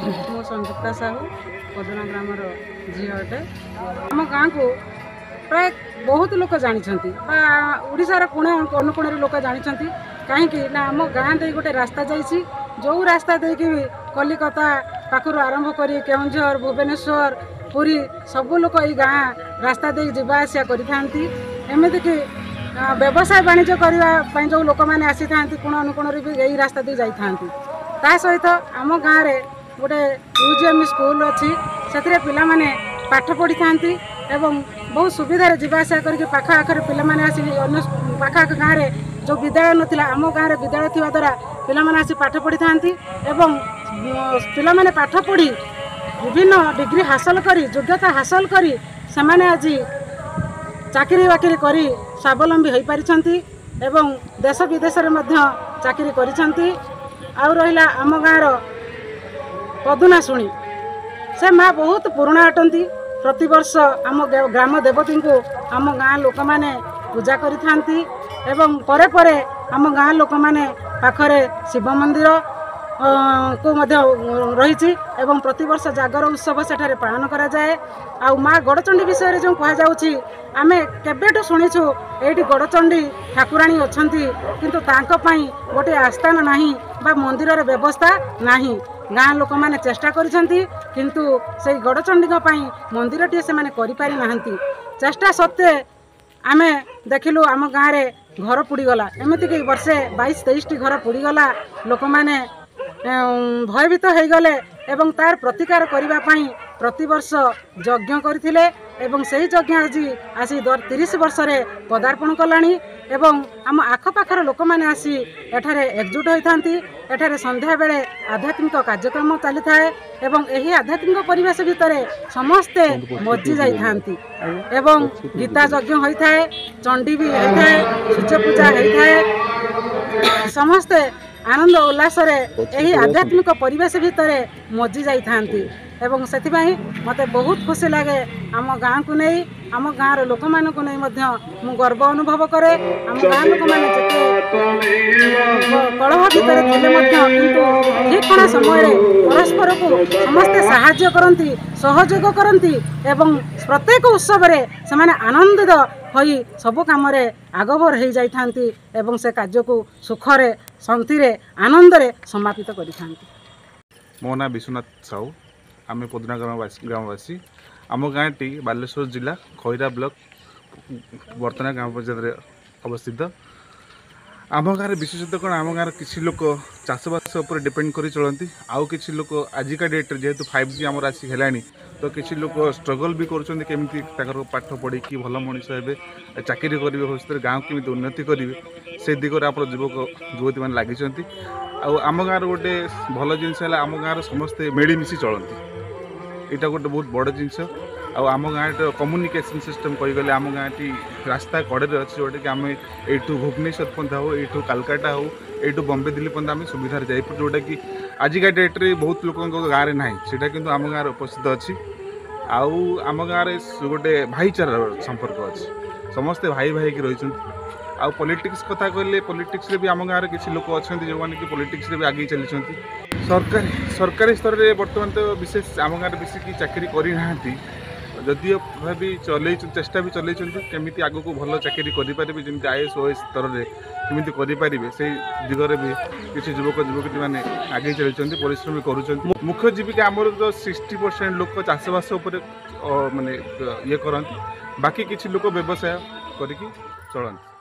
मो संयुक्ता साहू पदना ग्रामर झी अटे। आम गाँ को प्राय बहुत लोक जानते ओडार कोण अनुकोण लोक जानते कहीं आम गाँ दे गोटे रास्ता जाइए जो रास्ता देकी कलिकता पाखर आरंभ कर केउंझर भुवनेश्वर पुरी सबू लोक ये गाँ रास्ता दे जावासिया करमतीक व्यवसाय वाणिज्य करने जो लोक मैंने आसी था कोण अनुकोण भी यही रास्ता दे जाती सहित आम गाँव में गोटे यूजीएम स्कूल अच्छी से पिला माने पाठ पढ़ी था बहुत सुविधा जावासिया करके पाख आखर पिला माने आसी अन्य पाख आख गाँव में जो विद्यालय नाला आम गाँव में विद्यालय थी द्वारा पिला माने आसी पाठ पढ़ी था पिला माने पाठ पढ़ी विभिन्न डिग्री हासिल करी योग्यता हासिल करी से आज चाकरी बाकरी करी स्वावलंबी हो पारिछंती एवं देश विदेश में चाकरी करिछंती। आउ रहिला आम गाँव पदुना शुणी से माँ बहुत पुराणा अटंती प्रति वर्ष आम ग्राम देवती को आम गाँ लोक मैंने पूजा करिथांती एवं परे परे आम गाँ लोक मैंने पाखरे शिव मंदिर को रही एवं प्रति वर्ष जागर उत्सव सेठारे पालन करा जाए। आ माँ गड़चंडी विषय जो कहुच्छी आमे केबेठू शुणीचु ये गड़चंडी ठाकुराणी अच्छी किंतु तांकपाई गोटे आस्थान नाही बा मंदिर व्यवस्था नाही। गाँ लोक मैंने चेष्टा करिसेंती किंतु से गड़चंडी मंदिरटी से करि पारि नाहंती। चेष्टा सत्वे आमे देखिलु आम गाँव में घर पुड़ीगला एमतीक वर्षे 22-23 घर पुड़ीगला लोक मैंने भयभीत हो गले एवं तार प्रतिकार करने प्रति वर्ष यज्ञ करथिले एवं सही यज्ञ आज आसी 30 वर्ष पदार्पण कलानी एवं आम आखपाखर लोक मैंने आसी एठारे एकजुट होती एठारे संध्या बेले आध्यात्मिक कार्यक्रम चली थाए एवं यही आध्यात्मिक परिवेश भितर समस्ते मज्जी जाइथांती एवं गीता यज्ञ होता है चंडी भी होता है सूर्य पूजा होता है समस्ते आनंद उल्लास यही आध्यात्मिक परिवेश भितर मज्जी जाइथांती एवं से मते बहुत खुशी लगे आम गाँ को नहीं आम गाँव लोक मान को नहीं मु गर्व अनुभव करे। आम गाँ लोक मैंने कलह भितर थे ठीक कण समय परस्पर को समस्ते साहाय्य करती सहयोग करती एवं प्रत्येक उत्सव से आनंदित होई सब काम आगभर हो जाती एवं से कार्य को सुखरे शांति आनंद समापित करि। मो ना विश्वनाथ साहू आम पदना ग्रामवासी आम गाँ टी बालेश्वर जिला खैरा ब्लॉक बर्तना ग्राम पंचायत अवस्थित। आम गाँव विशेषतः कौन आम गाँव किसी लोग चाषबास उपर डिपेंड कर चलती आउ किसी लोग आजिका डेट्रे जेहेतु 5G आमर आसिक है तो किसी लोग स्ट्रगल भी करमती पाठ पढ़ी कि भल मनीष हे चाकरी करेंगे भविष्य गाँव केमी उन्नति करेंगे से दिगरे आप युवक युवती मैंने लगी। आम गाँव गोटे भल जिनस आम गाँव समस्ते मिलमिशि चलती यहाँ गोटे बहुत बड़ जिनस। आम गाँव कम्युनिकेशन सिस्टम कहीगले आम गाँव रास्ता कड़े अच्छे जोटा कि आम यू भुवनेश्वर पंथा हो यू कालकाटा हो यू बम्बे दिल्ली पंथा आम सुविधा जापर जोटा कि आजिका डेट्रे बहुत लोक गाँव में ना सीटा कि आम गाँव उपस्थित अच्छी। आम गाँव में गोटे भाईचारा संपर्क अच्छी समस्ते भाई भाई की रही। आ पॉलिटिक्स कथा कहले पॉलिटिक्स रे भी आम गाँव किसी लोक अच्छा जो मैंने कि पॉलिटिक्स रे भी आगे चली सरकारी स्तर में बर्तमान तो विशेष आम गाँव बेसिक चाकरी करना जदिव भी चल चेष्टा भी चल केमी आग को भल चाकरी करेंगे जमी IAS OAS स्तर में केमी करेंगे से दिगरे भी किसी युवक युवती मैंने आगे चलते परिश्रम कर। मुख्य जीविका आमर तो 60% लोक चाषबास माने ये करती बाकी किसी लोक व्यवसाय करके चलती।